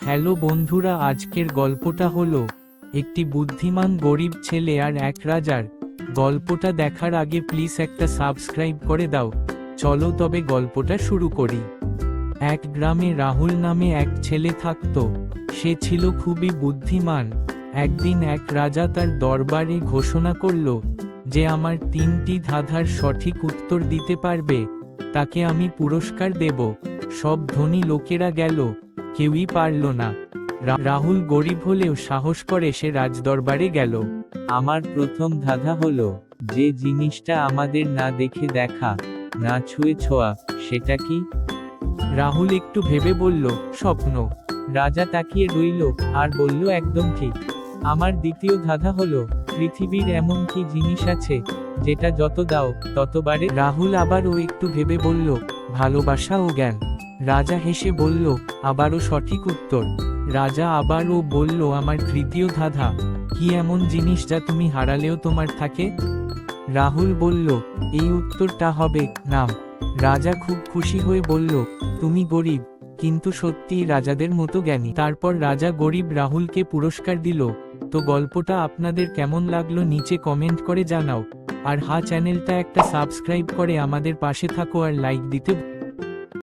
Hello বন্ধুরা, আজকের গল্পটা হলো একটি বুদ্ধিমান গরিব ছেলে আর এক রাজার। গল্পটা দেখার আগে প্লিজ একটা সাবস্ক্রাইব করে দাও। চলো তবে গল্পটা শুরু করি। এক গ্রামে রাহুল নামে এক ছেলে থাকতো। সে ছিল খুবই বুদ্ধিমান। একদিন এক রাজা তার দরবারে ঘোষণা করল যে আমার 3টি ধাঁধার সঠিক উত্তর দিতে পারবে তাকে আমি পুরস্কার দেব। সব ধনী লোকেরা গেল, কেউই পারল না। রাহুল গরিব হলেও সাহস করে সে রাজদরবারে গেল। আমার প্রথম ধাঁধা হলো, যে জিনিসটা আমাদের না দেখে দেখা, না ছুঁয়ে ছোঁয়া, সেটা কি? রাহুল একটু ভেবে বলল, স্বপ্ন। রাজা তাকিয়ে রইল আর বলল, একদম ঠিক। আমার দ্বিতীয় ধাঁধা হলো, পৃথিবীর এমন কি জিনিস আছে যেটা যত দাও তত বাড়ে? রাহুল আবারও একটু ভেবে বলল, ভালোবাসা ও জ্ঞান। রাজা হেসে বলল, আবারও সঠিক উত্তর। রাজা আবারও বলল, আমার তৃতীয় ধাঁধা, কি এমন জিনিস যা তুমি হারালেও তোমার থাকে? রাহুল বলল, এই উত্তরটা হবে নাম। রাজা খুব খুশি হয়ে বলল, তুমি গরিব কিন্তু সত্যিই রাজাদের মতো জ্ঞানী। তারপর রাজা গরিব রাহুলকে পুরস্কার দিল। তো গল্পটা আপনাদের কেমন লাগলো নিচে কমেন্ট করে জানাও। আর চ্যানেলটা একটা সাবস্ক্রাইব করে আমাদের পাশে থাকো আর লাইক দিতে